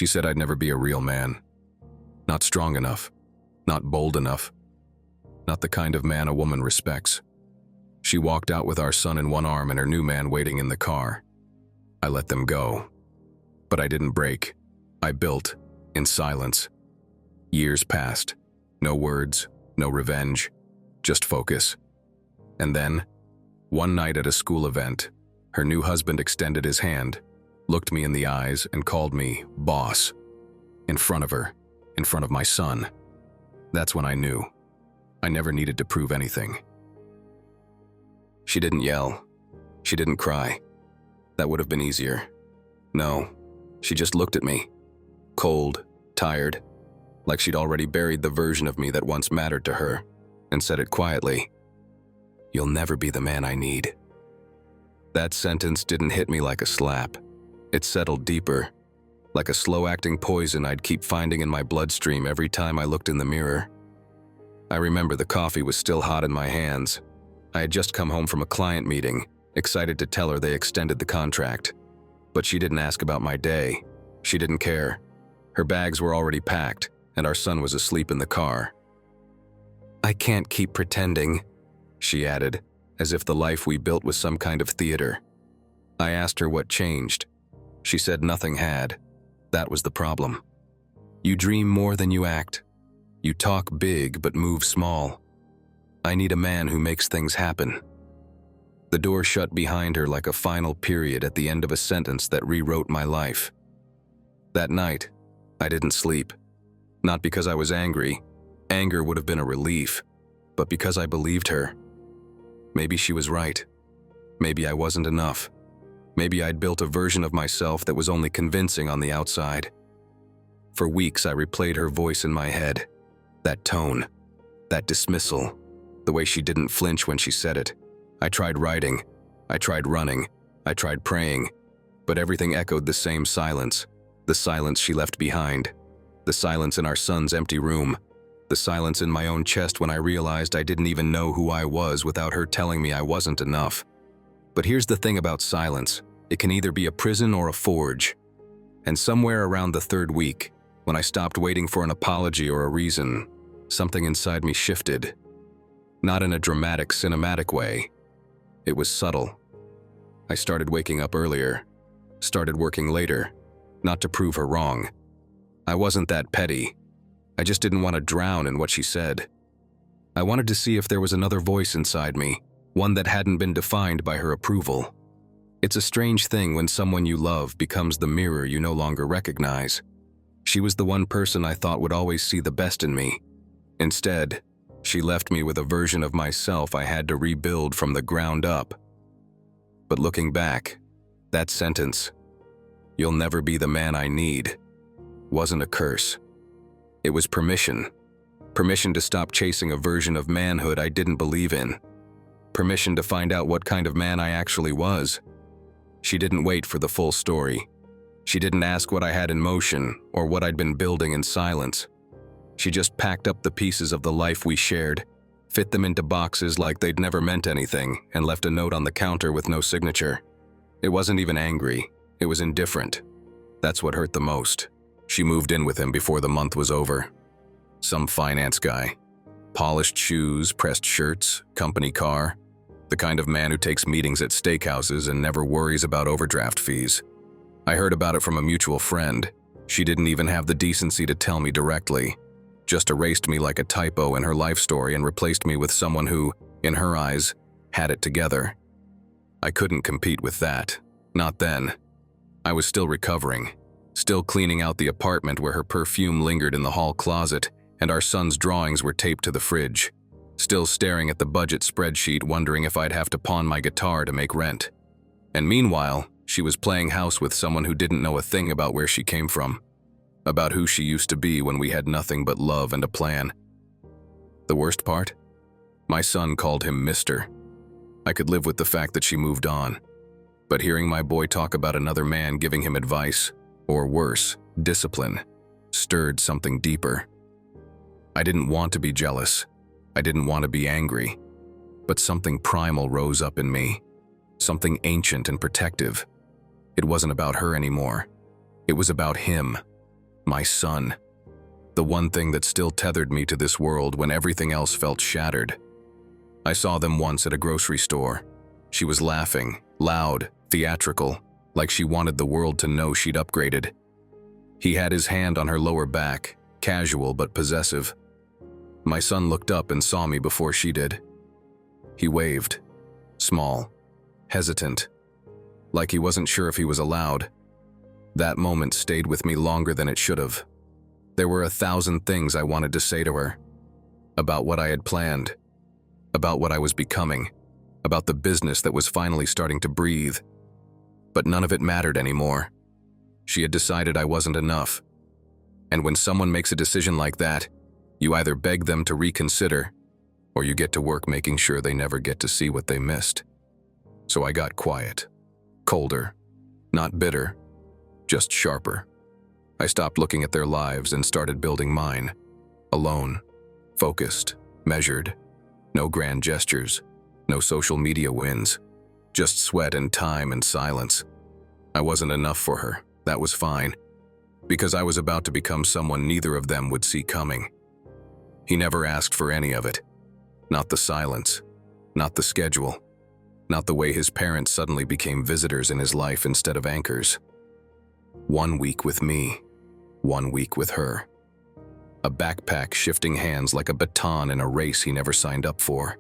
She said I'd never be a real man. Not strong enough. Not bold enough. Not the kind of man a woman respects. She walked out with our son in one arm and her new man waiting in the car. I let them go. But I didn't break. I built, in silence. Years passed. No words, no revenge, just focus. And then, one night at a school event, her new husband extended his hand, looked me in the eyes, and called me boss. In front of her, in front of my son. That's when I knew. I never needed to prove anything. She didn't yell. She didn't cry. That would have been easier. No, she just looked at me. Cold, tired, like she'd already buried the version of me that once mattered to her, and said it quietly. "You'll never be the man I need." That sentence didn't hit me like a slap. It settled deeper, like a slow-acting poison I'd keep finding in my bloodstream every time I looked in the mirror. I remember the coffee was still hot in my hands. I had just come home from a client meeting, excited to tell her they extended the contract. But she didn't ask about my day. She didn't care. Her bags were already packed, and our son was asleep in the car. "I can't keep pretending," she added, as if the life we built was some kind of theater. I asked her what changed. She said nothing had. That was the problem. You dream more than you act. You talk big but move small. I need a man who makes things happen. The door shut behind her like a final period at the end of a sentence that rewrote my life. That night, I didn't sleep. Not because I was angry. Anger would have been a relief. But because I believed her. Maybe she was right. Maybe I wasn't enough. Maybe I'd built a version of myself that was only convincing on the outside. For weeks I replayed her voice in my head. That tone. That dismissal. The way she didn't flinch when she said it. I tried writing. I tried running. I tried praying. But everything echoed the same silence. The silence she left behind. The silence in our son's empty room. The silence in my own chest when I realized I didn't even know who I was without her telling me I wasn't enough. But here's the thing about silence. It can either be a prison or a forge. And somewhere around the third week, when I stopped waiting for an apology or a reason, something inside me shifted. Not in a dramatic, cinematic way. It was subtle. I started waking up earlier. Started working later. Not to prove her wrong. I wasn't that petty. I just didn't want to drown in what she said. I wanted to see if there was another voice inside me, one that hadn't been defined by her approval. It's a strange thing when someone you love becomes the mirror you no longer recognize. She was the one person I thought would always see the best in me. Instead, she left me with a version of myself I had to rebuild from the ground up. But looking back, that sentence, "You'll never be the man I need," wasn't a curse. It was permission. Permission to stop chasing a version of manhood I didn't believe in. Permission to find out what kind of man I actually was. She didn't wait for the full story. She didn't ask what I had in motion or what I'd been building in silence. She just packed up the pieces of the life we shared, fit them into boxes like they'd never meant anything, and left a note on the counter with no signature. It wasn't even angry. It was indifferent. That's what hurt the most. She moved in with him before the month was over. Some finance guy. Polished shoes, pressed shirts, company car. The kind of man who takes meetings at steakhouses and never worries about overdraft fees. I heard about it from a mutual friend. She didn't even have the decency to tell me directly. Just erased me like a typo in her life story and replaced me with someone who, in her eyes, had it together. I couldn't compete with that. Not then. I was still recovering. Still cleaning out the apartment where her perfume lingered in the hall closet and our son's drawings were taped to the fridge. Still staring at the budget spreadsheet, wondering if I'd have to pawn my guitar to make rent. And meanwhile, she was playing house with someone who didn't know a thing about where she came from. About who she used to be when we had nothing but love and a plan. The worst part? My son called him Mister. I could live with the fact that she moved on. But hearing my boy talk about another man giving him advice, or worse, discipline, stirred something deeper. I didn't want to be jealous. I didn't want to be angry. But something primal rose up in me. Something ancient and protective. It wasn't about her anymore. It was about him. My son. The one thing that still tethered me to this world when everything else felt shattered. I saw them once at a grocery store. She was laughing, loud, theatrical, like she wanted the world to know she'd upgraded. He had his hand on her lower back, casual but possessive. My son looked up and saw me before she did. He waved, small, hesitant, like he wasn't sure if he was allowed. That moment stayed with me longer than it should have. There were 1,000 things I wanted to say to her. About what I had planned. About what I was becoming. About the business that was finally starting to breathe. But none of it mattered anymore. She had decided I wasn't enough. And when someone makes a decision like that, you either beg them to reconsider, or you get to work making sure they never get to see what they missed. So I got quiet. Colder. Not bitter. Just sharper. I stopped looking at their lives and started building mine. Alone. Focused. Measured. No grand gestures. No social media wins. Just sweat and time and silence. I wasn't enough for her. That was fine. Because I was about to become someone neither of them would see coming. He never asked for any of it. Not the silence. Not the schedule. Not the way his parents suddenly became visitors in his life instead of anchors. 1 week with me. 1 week with her. A backpack shifting hands like a baton in a race he never signed up for.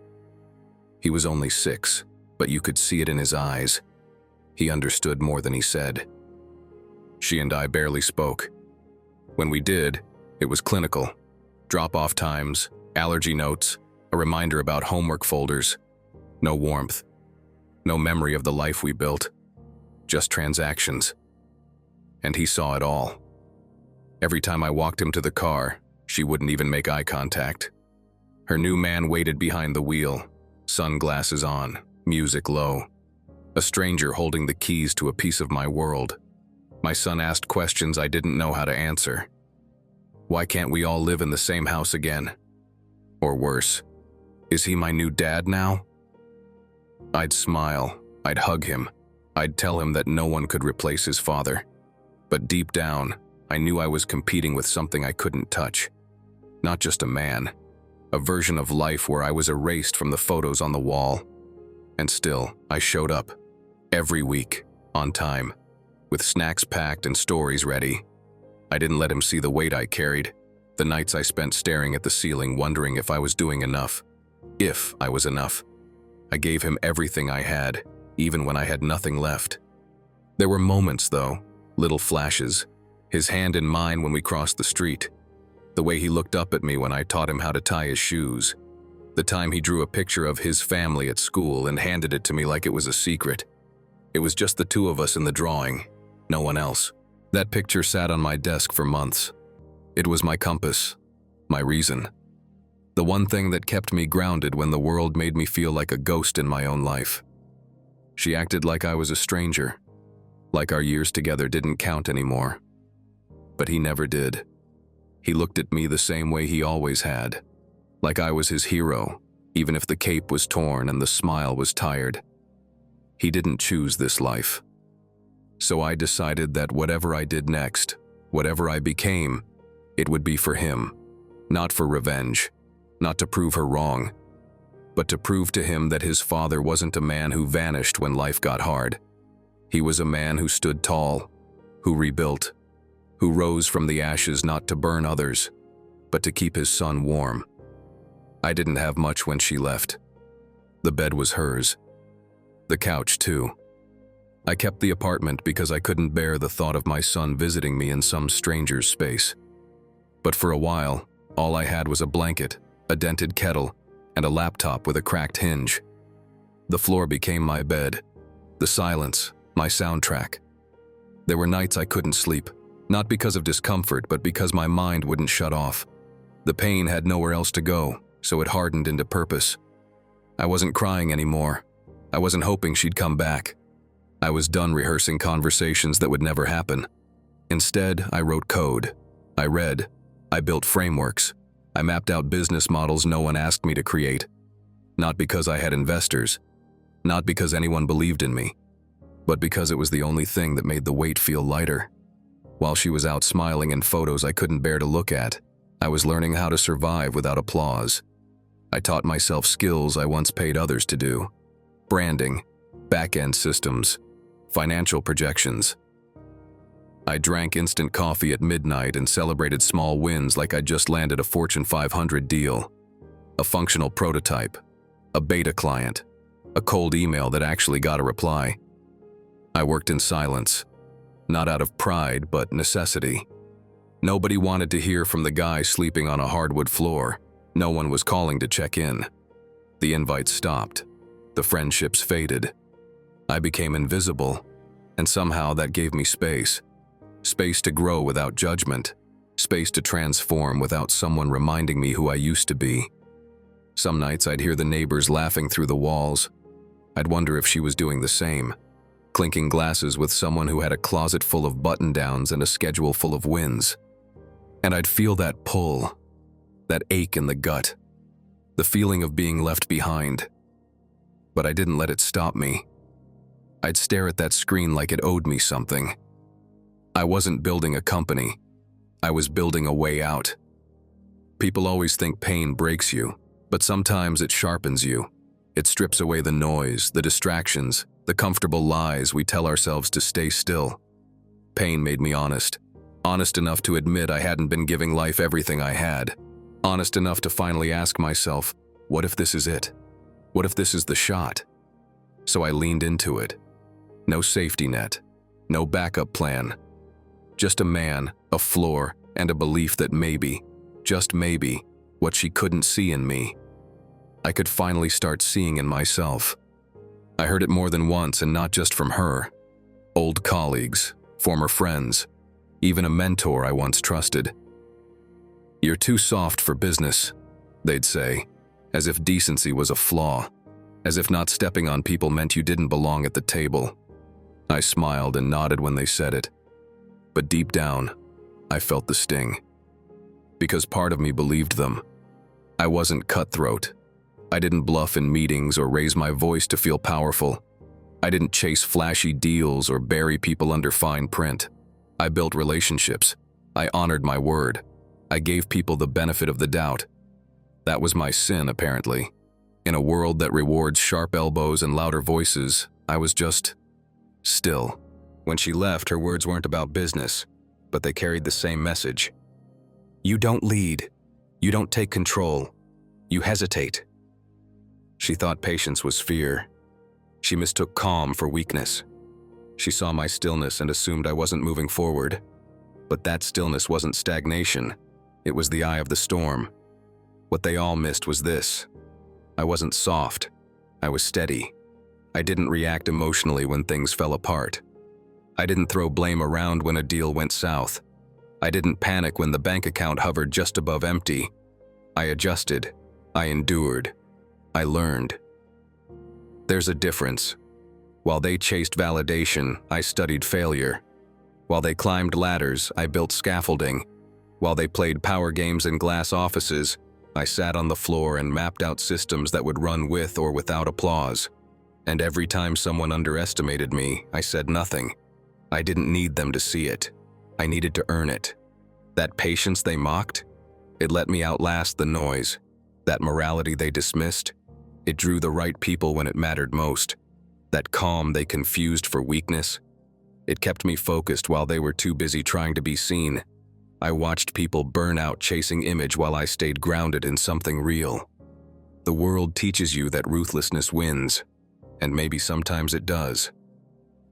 He was only 6, but you could see it in his eyes. He understood more than he said. She and I barely spoke. When we did, it was clinical. Drop-off times, allergy notes, a reminder about homework folders. No warmth. No memory of the life we built. Just transactions. And he saw it all. Every time I walked him to the car, she wouldn't even make eye contact. Her new man waited behind the wheel, sunglasses on, music low. A stranger holding the keys to a piece of my world. My son asked questions I didn't know how to answer. Why can't we all live in the same house again? Or worse, is he my new dad now? I'd smile, I'd hug him, I'd tell him that no one could replace his father. But deep down, I knew I was competing with something I couldn't touch. Not just a man, a version of life where I was erased from the photos on the wall. And still, I showed up. Every week, on time, with snacks packed and stories ready. I didn't let him see the weight I carried, the nights I spent staring at the ceiling wondering if I was doing enough. If I was enough. I gave him everything I had, even when I had nothing left. There were moments, though, little flashes. His hand in mine when we crossed the street. The way he looked up at me when I taught him how to tie his shoes. The time he drew a picture of his family at school and handed it to me like it was a secret. It was just the two of us in the drawing, no one else. That picture sat on my desk for months. It was my compass, my reason. The one thing that kept me grounded when the world made me feel like a ghost in my own life. She acted like I was a stranger, like our years together didn't count anymore. But he never did. He looked at me the same way he always had, like I was his hero, even if the cape was torn and the smile was tired. He didn't choose this life. So I decided that whatever I did next, whatever I became, it would be for him, not for revenge, not to prove her wrong, but to prove to him that his father wasn't a man who vanished when life got hard. He was a man who stood tall, who rebuilt, who rose from the ashes not to burn others, but to keep his son warm. I didn't have much when she left. The bed was hers. The couch, too. I kept the apartment because I couldn't bear the thought of my son visiting me in some stranger's space. But for a while, all I had was a blanket, a dented kettle, and a laptop with a cracked hinge. The floor became my bed. The silence, my soundtrack. There were nights I couldn't sleep, not because of discomfort, but because my mind wouldn't shut off. The pain had nowhere else to go, so it hardened into purpose. I wasn't crying anymore. I wasn't hoping she'd come back. I was done rehearsing conversations that would never happen. Instead, I wrote code. I read. I built frameworks. I mapped out business models no one asked me to create. Not because I had investors. Not because anyone believed in me. But because it was the only thing that made the weight feel lighter. While she was out smiling in photos I couldn't bear to look at, I was learning how to survive without applause. I taught myself skills I once paid others to do. Branding, back-end systems, financial projections. I drank instant coffee at midnight and celebrated small wins like I'd just landed a Fortune 500 deal. A functional prototype, a beta client, a cold email that actually got a reply. I worked in silence, not out of pride but necessity. Nobody wanted to hear from the guy sleeping on a hardwood floor. No one was calling to check in. The invites stopped. The friendships faded. I became invisible, and somehow that gave me space. Space to grow without judgment. Space to transform without someone reminding me who I used to be. Some nights I'd hear the neighbors laughing through the walls. I'd wonder if she was doing the same, clinking glasses with someone who had a closet full of button-downs and a schedule full of wins. And I'd feel that pull, that ache in the gut, the feeling of being left behind. But I didn't let it stop me. I'd stare at that screen like it owed me something. I wasn't building a company. I was building a way out. People always think pain breaks you, but sometimes it sharpens you. It strips away the noise, the distractions, the comfortable lies we tell ourselves to stay still. Pain made me honest. Honest enough to admit I hadn't been giving life everything I had. Honest enough to finally ask myself, what if this is it? What if this is the shot? So I leaned into it. No safety net. No backup plan. Just a man, a floor, and a belief that maybe, just maybe, what she couldn't see in me, I could finally start seeing in myself. I heard it more than once, and not just from her. Old colleagues, former friends, even a mentor I once trusted. "You're too soft for business," they'd say, as if decency was a flaw, as if not stepping on people meant you didn't belong at the table. I smiled and nodded when they said it. But deep down, I felt the sting. Because part of me believed them. I wasn't cutthroat. I didn't bluff in meetings or raise my voice to feel powerful. I didn't chase flashy deals or bury people under fine print. I built relationships. I honored my word. I gave people the benefit of the doubt. That was my sin, apparently. In a world that rewards sharp elbows and louder voices, I was just still. When she left, her words weren't about business, but they carried the same message. You don't lead. You don't take control. You hesitate. She thought patience was fear. She mistook calm for weakness. She saw my stillness and assumed I wasn't moving forward. But that stillness wasn't stagnation. It was the eye of the storm. What they all missed was this. I wasn't soft. I was steady. I didn't react emotionally when things fell apart. I didn't throw blame around when a deal went south. I didn't panic when the bank account hovered just above empty. I adjusted. I endured. I learned. There's a difference. While they chased validation, I studied failure. While they climbed ladders, I built scaffolding. While they played power games in glass offices, I sat on the floor and mapped out systems that would run with or without applause. And every time someone underestimated me, I said nothing. I didn't need them to see it. I needed to earn it. That patience they mocked, it let me outlast the noise. That morality they dismissed, it drew the right people when it mattered most. That calm they confused for weakness, it kept me focused while they were too busy trying to be seen. I watched people burn out chasing image while I stayed grounded in something real. The world teaches you that ruthlessness wins, and maybe sometimes it does.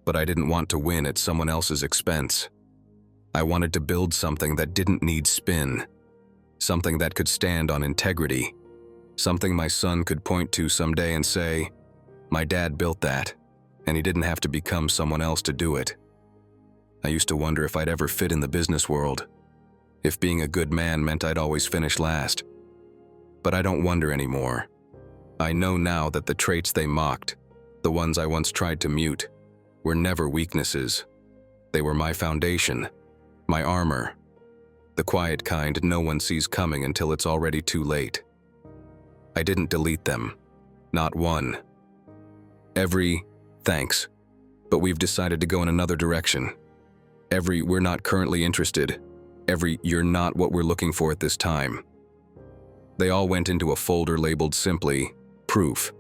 But I didn't want to win at someone else's expense. I wanted to build something that didn't need spin, something that could stand on integrity, something my son could point to someday and say, my dad built that, and he didn't have to become someone else to do it. I used to wonder if I'd ever fit in the business world, if being a good man meant I'd always finish last. But I don't wonder anymore. I know now that the traits they mocked, the ones I once tried to mute, were never weaknesses. They were my foundation, my armor, the quiet kind no one sees coming until it's already too late. I didn't delete them, not one. Thanks, but we've decided to go in another direction. Every "we're not currently interested," every "you're not what we're looking for at this time." They all went into a folder labeled simply proof.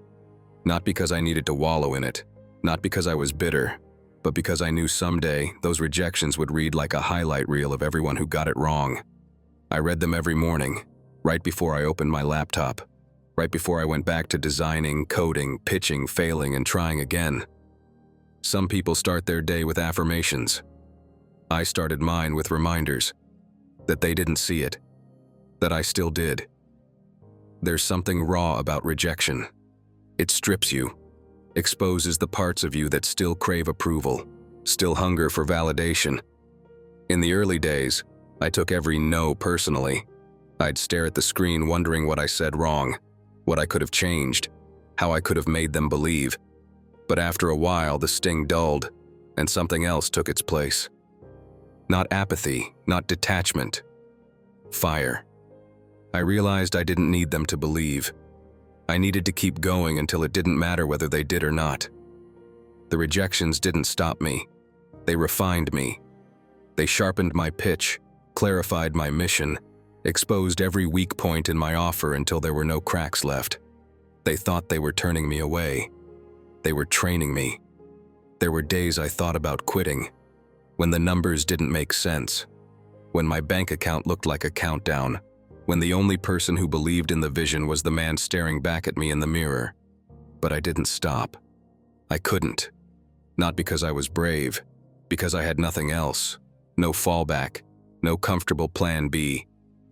Not because I needed to wallow in it, not because I was bitter, but because I knew someday those rejections would read like a highlight reel of everyone who got it wrong. I read them every morning, right before I opened my laptop, right before I went back to designing, coding, pitching, failing, and trying again. Some people start their day with affirmations. I started mine with reminders that they didn't see it, that I still did. There's something raw about rejection. It strips you, exposes the parts of you that still crave approval, still hunger for validation. In the early days, I took every no personally. I'd stare at the screen wondering what I said wrong, what I could have changed, how I could have made them believe. But after a while, the sting dulled, and something else took its place. Not apathy, not detachment. Fire. I realized I didn't need them to believe. I needed to keep going until it didn't matter whether they did or not. The rejections didn't stop me. They refined me. They sharpened my pitch, clarified my mission, exposed every weak point in my offer until there were no cracks left. They thought they were turning me away. They were training me. There were days I thought about quitting, when the numbers didn't make sense, when my bank account looked like a countdown, when the only person who believed in the vision was the man staring back at me in the mirror. But I didn't stop. I couldn't. Not because I was brave, because I had nothing else. No fallback, no comfortable plan B.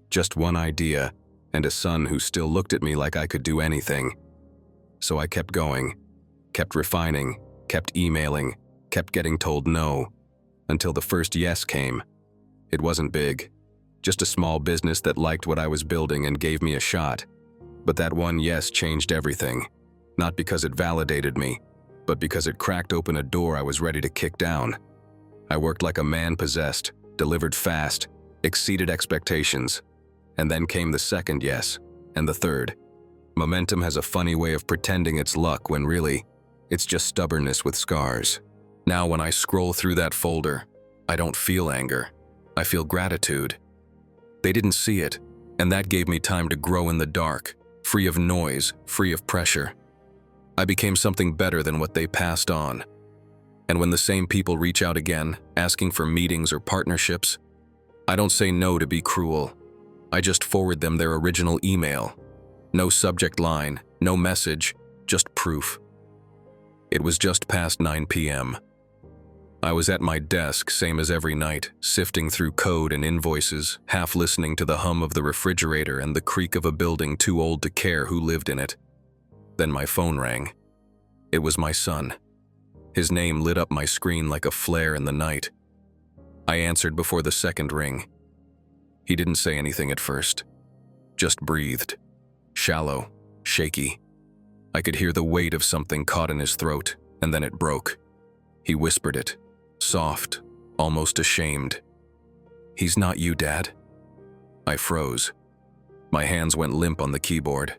Just one idea, and a son who still looked at me like I could do anything. So I kept going, kept refining, kept emailing, kept getting told no, until the first yes came. It wasn't big. Just a small business that liked what I was building and gave me a shot. But that one yes changed everything. Not because it validated me, but because it cracked open a door I was ready to kick down. I worked like a man possessed, delivered fast, exceeded expectations. And then came the second yes, and the third. Momentum has a funny way of pretending it's luck when really, it's just stubbornness with scars. Now when I scroll through that folder, I don't feel anger. I feel gratitude. They didn't see it, and that gave me time to grow in the dark, free of noise, free of pressure. I became something better than what they passed on. And when the same people reach out again, asking for meetings or partnerships, I don't say no to be cruel. I just forward them their original email. No subject line, no message, just proof. It was just past 9 p.m. I was at my desk, same as every night, sifting through code and invoices, half listening to the hum of the refrigerator and the creak of a building too old to care who lived in it. Then my phone rang. It was my son. His name lit up my screen like a flare in the night. I answered before the second ring. He didn't say anything at first, just breathed. Shallow, shaky. I could hear the weight of something caught in his throat, and then it broke. He whispered it, soft, almost ashamed. "He's not you, Dad." I froze. My hands went limp on the keyboard.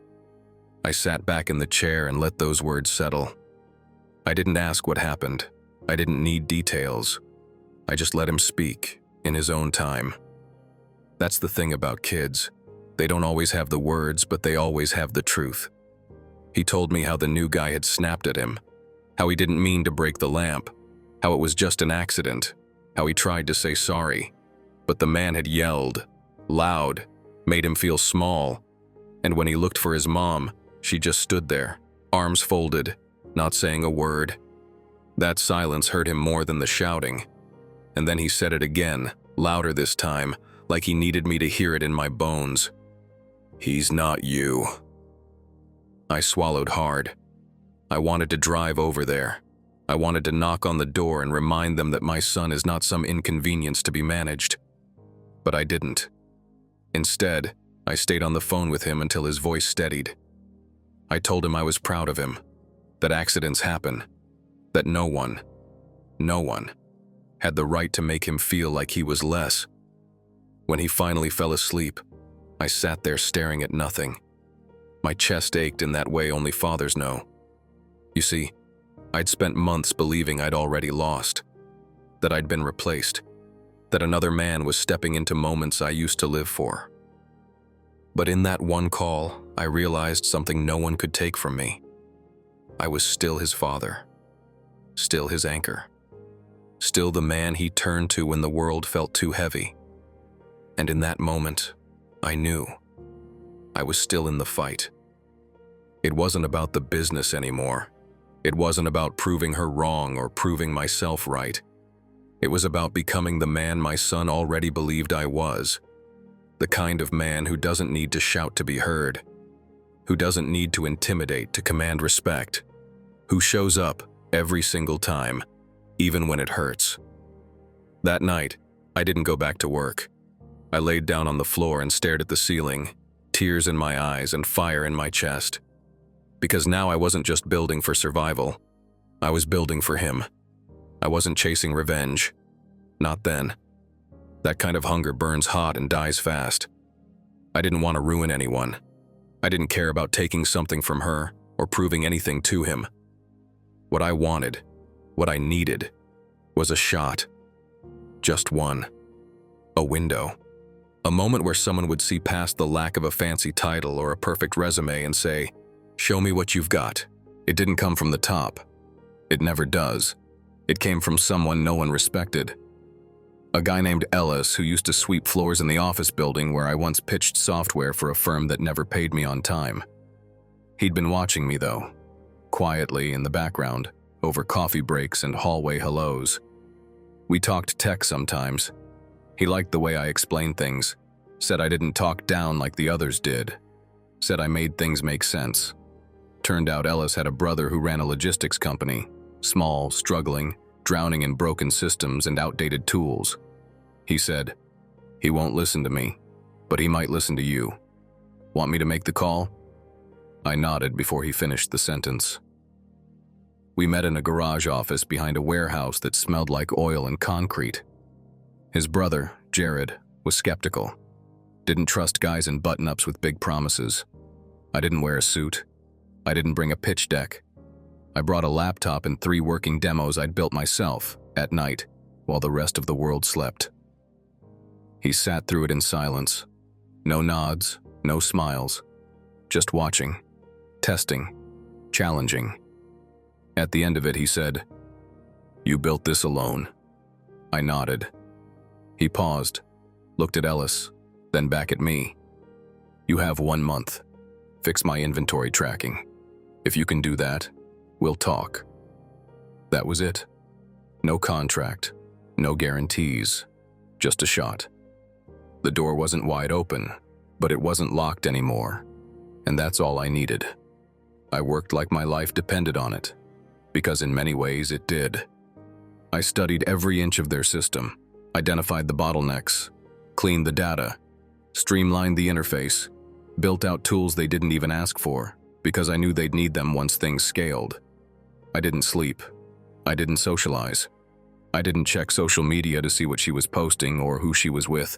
I sat back in the chair and let those words settle. I didn't ask what happened. I didn't need details. I just let him speak, in his own time. That's the thing about kids. They don't always have the words, but they always have the truth. He told me how the new guy had snapped at him, how he didn't mean to break the lamp, how it was just an accident, how he tried to say sorry. But the man had yelled, loud, made him feel small. And when he looked for his mom, she just stood there, arms folded, not saying a word. That silence hurt him more than the shouting. And then he said it again, louder this time, like he needed me to hear it in my bones. "He's not you." I swallowed hard. I wanted to drive over there. I wanted to knock on the door and remind them that my son is not some inconvenience to be managed. But I didn't. Instead, I stayed on the phone with him until his voice steadied. I told him I was proud of him, that accidents happen, that no one had the right to make him feel like he was less. When he finally fell asleep, I sat there staring at nothing. My chest ached in that way only fathers know. You see, I'd spent months believing I'd already lost, that I'd been replaced, that another man was stepping into moments I used to live for. But in that one call, I realized something no one could take from me. I was still his father, still his anchor, still the man he turned to when the world felt too heavy. And in that moment, I knew I was still in the fight. It wasn't about the business anymore. It wasn't about proving her wrong or proving myself right. It was about becoming the man my son already believed I was. The kind of man who doesn't need to shout to be heard, who doesn't need to intimidate to command respect, who shows up every single time, even when it hurts. That night, I didn't go back to work. I laid down on the floor and stared at the ceiling, tears in my eyes and fire in my chest. Because now I wasn't just building for survival. I was building for him. I wasn't chasing revenge. Not then. That kind of hunger burns hot and dies fast. I didn't want to ruin anyone. I didn't care about taking something from her or proving anything to him. What I wanted, what I needed, was a shot. Just one. A window. A moment where someone would see past the lack of a fancy title or a perfect resume and say, "Show me what you've got." It didn't come from the top. It never does. It came from someone no one respected. A guy named Ellis who used to sweep floors in the office building where I once pitched software for a firm that never paid me on time. He'd been watching me though, quietly in the background, over coffee breaks and hallway hellos. We talked tech sometimes. He liked the way I explained things, said I didn't talk down like the others did, said I made things make sense. Turned out Ellis had a brother who ran a logistics company, small, struggling, drowning in broken systems and outdated tools. He said, "He won't listen to me, but he might listen to you. Want me to make the call?" I nodded before he finished the sentence. We met in a garage office behind a warehouse that smelled like oil and concrete. His brother, Jared, was skeptical. Didn't trust guys in button-ups with big promises. I didn't wear a suit. I didn't bring a pitch deck. I brought a laptop and 3 working demos I'd built myself, at night, while the rest of the world slept. He sat through it in silence. No nods, no smiles. Just watching, testing, challenging. At the end of it, he said, "You built this alone?" I nodded. He paused, looked at Ellis, then back at me. "You have 1 month. Fix my inventory tracking. If you can do that, we'll talk." That was it. No contract, no guarantees, just a shot. The door wasn't wide open, but it wasn't locked anymore, and that's all I needed. I worked like my life depended on it, because in many ways it did. I studied every inch of their system, identified the bottlenecks, cleaned the data, streamlined the interface, built out tools they didn't even ask for, because I knew they'd need them once things scaled. I didn't sleep. I didn't socialize. I didn't check social media to see what she was posting or who she was with.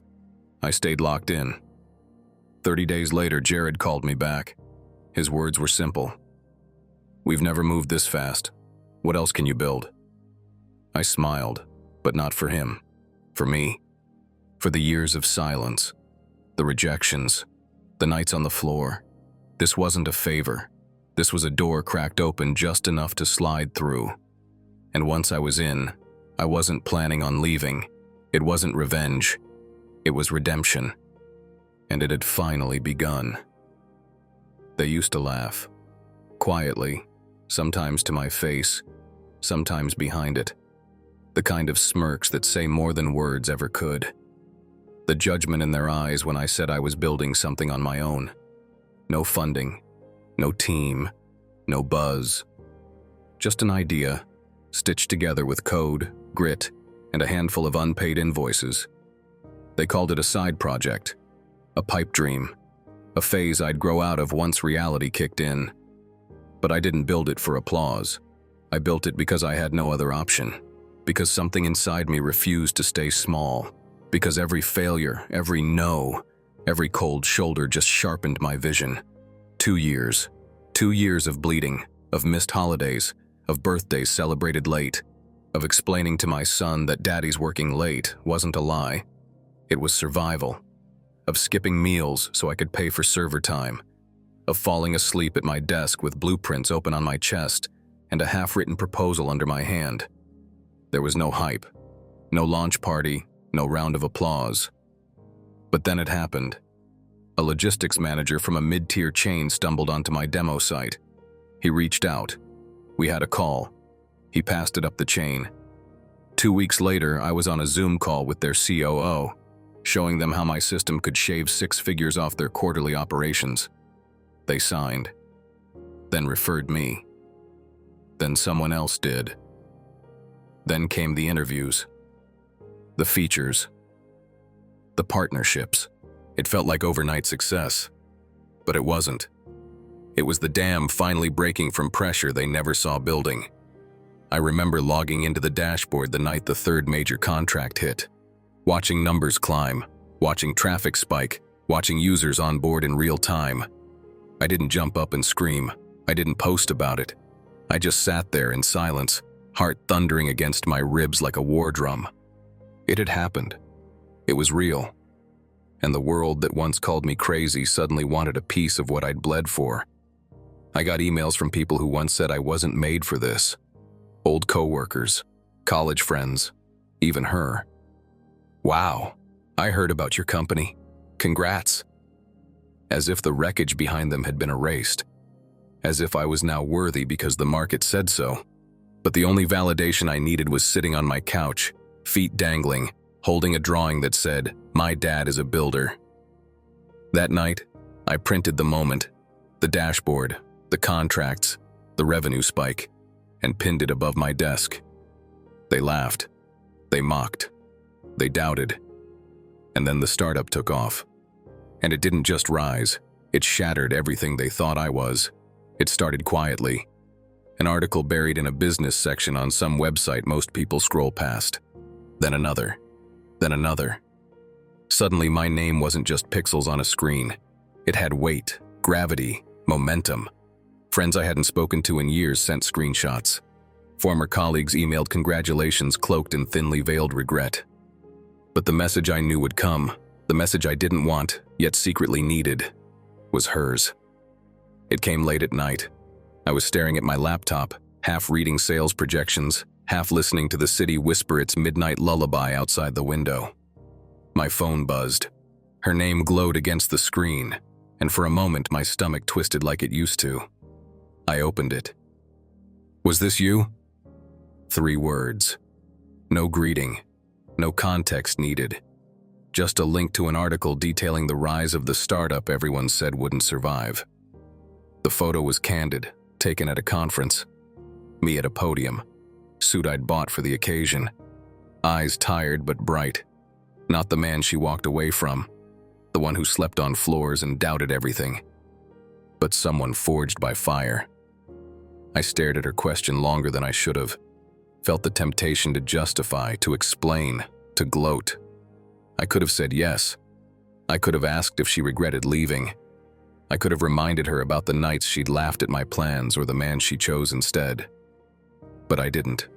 I stayed locked in. 30 days later, Jared called me back. His words were simple. "We've never moved this fast. What else can you build?" I smiled, but not for him. For me. For the years of silence, the rejections, the nights on the floor. This wasn't a favor. This was a door cracked open just enough to slide through. And once I was in, I wasn't planning on leaving. It wasn't revenge. It was redemption. And it had finally begun. They used to laugh. Quietly, sometimes to my face, sometimes behind it. The kind of smirks that say more than words ever could. The judgment in their eyes when I said I was building something on my own. No funding, no team, no buzz. Just an idea, stitched together with code, grit, and a handful of unpaid invoices. They called it a side project, a pipe dream, a phase I'd grow out of once reality kicked in. But I didn't build it for applause. I built it because I had no other option, because something inside me refused to stay small, because every failure, every no, every cold shoulder just sharpened my vision. 2 years. 2 years of bleeding, of missed holidays, of birthdays celebrated late. of explaining to my son that daddy's working late wasn't a lie. It was survival. Of skipping meals so I could pay for server time. Of falling asleep at my desk with blueprints open on my chest and a half-written proposal under my hand. There was no hype, no launch party, no round of applause. But then it happened. A logistics manager from a mid-tier chain stumbled onto my demo site. He reached out. We had a call. He passed it up the chain. 2 weeks later, I was on a Zoom call with their COO, showing them how my system could shave 6 figures off their quarterly operations. They signed, then referred me. Then someone else did. Then came the interviews, the features, the partnerships. It felt like overnight success, but it wasn't. It was the dam finally breaking from pressure they never saw building. I remember logging into the dashboard the night the third major contract hit, watching numbers climb, watching traffic spike, watching users on board in real time. I didn't jump up and scream. I didn't post about it. I just sat there in silence, heart thundering against my ribs like a war drum. It had happened. It was real. And the world that once called me crazy suddenly wanted a piece of what I'd bled for. I got emails from people who once said I wasn't made for this. Old coworkers, college friends, even her. "Wow, I heard about your company. Congrats." As if the wreckage behind them had been erased. As if I was now worthy because the market said so. But the only validation I needed was sitting on my couch, feet dangling, holding a drawing that said, "My dad is a builder." That night, I printed the moment, the dashboard, the contracts, the revenue spike, and pinned it above my desk. They laughed. They mocked. They doubted. And then the startup took off. And it didn't just rise, it shattered everything they thought I was. It started quietly. An article buried in a business section on some website most people scroll past. Then another. Then another. Suddenly my name wasn't just pixels on a screen. It had weight, gravity, momentum. Friends I hadn't spoken to in years sent screenshots. Former colleagues emailed congratulations cloaked in thinly veiled regret. But the message I knew would come, the message I didn't want, yet secretly needed, was hers. It came late at night. I was staring at my laptop, half reading sales projections, half listening to the city whisper its midnight lullaby outside the window. My phone buzzed. Her name glowed against the screen, and for a moment my stomach twisted like it used to. I opened it. "Was this you?" 3 words. No greeting, no context needed. Just a link to an article detailing the rise of the startup everyone said wouldn't survive. The photo was candid, taken at a conference. Me at a podium, suit I'd bought for the occasion. Eyes tired but bright. Not the man she walked away from, the one who slept on floors and doubted everything, but someone forged by fire. I stared at her question longer than I should have, felt the temptation to justify, to explain, to gloat. I could have said yes. I could have asked if she regretted leaving. I could have reminded her about the nights she'd laughed at my plans or the man she chose instead. But I didn't.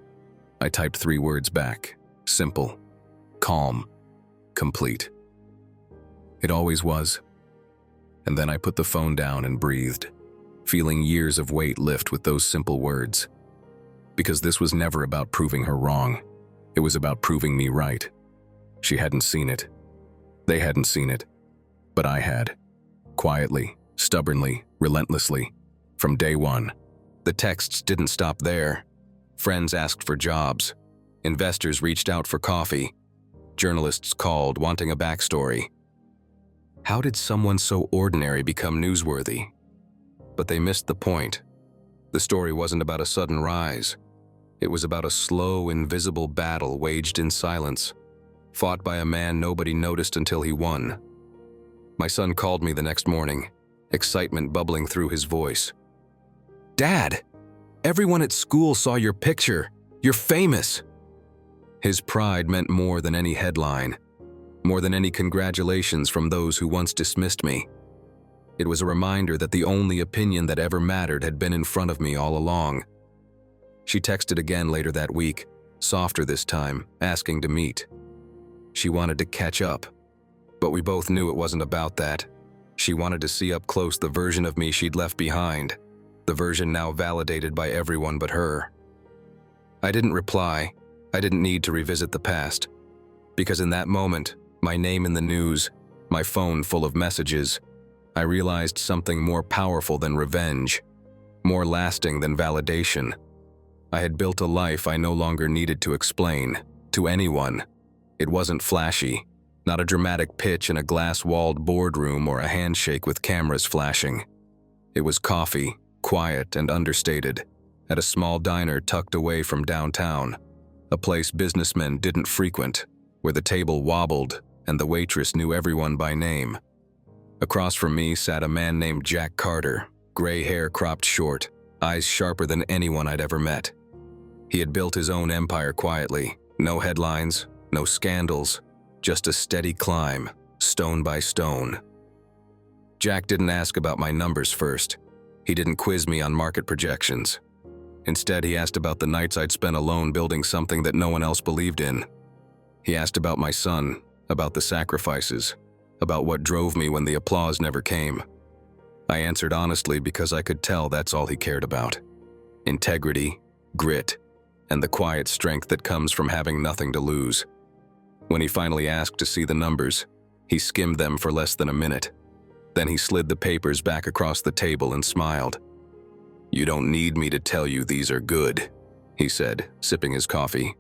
I typed 3 words back. Simple, calm, complete. It always was. And then I put the phone down and breathed, feeling years of weight lift with those simple words. Because this was never about proving her wrong. It was about proving me right. She hadn't seen it. They hadn't seen it. But I had. Quietly, stubbornly, relentlessly. From day one. The texts didn't stop there. Friends asked for jobs. Investors reached out for coffee. Journalists called, wanting a backstory. How did someone so ordinary become newsworthy? But they missed the point. The story wasn't about a sudden rise. It was about a slow, invisible battle waged in silence, fought by a man nobody noticed until he won. My son called me the next morning, excitement bubbling through his voice. "Dad, everyone at school saw your picture. You're famous." His pride meant more than any headline, more than any congratulations from those who once dismissed me. It was a reminder that the only opinion that ever mattered had been in front of me all along. She texted again later that week, softer this time, asking to meet. She wanted to catch up, but we both knew it wasn't about that. She wanted to see up close the version of me she'd left behind, the version now validated by everyone but her. I didn't reply. I didn't need to revisit the past, because in that moment, my name in the news, my phone full of messages, I realized something more powerful than revenge, more lasting than validation. I had built a life I no longer needed to explain to anyone. It wasn't flashy, not a dramatic pitch in a glass-walled boardroom or a handshake with cameras flashing. It was coffee, quiet and understated, at a small diner tucked away from downtown, a place businessmen didn't frequent, where the table wobbled and the waitress knew everyone by name. Across from me sat a man named Jack Carter, gray hair cropped short, eyes sharper than anyone I'd ever met. He had built his own empire quietly, no headlines, no scandals, just a steady climb, stone by stone. Jack didn't ask about my numbers first. He didn't quiz me on market projections. Instead, he asked about the nights I'd spent alone building something that no one else believed in. He asked about my son, about the sacrifices, about what drove me when the applause never came. I answered honestly because I could tell that's all he cared about. Integrity, grit, and the quiet strength that comes from having nothing to lose. When he finally asked to see the numbers, he skimmed them for less than a minute. Then he slid the papers back across the table and smiled. "You don't need me to tell you these are good," he said, sipping his coffee.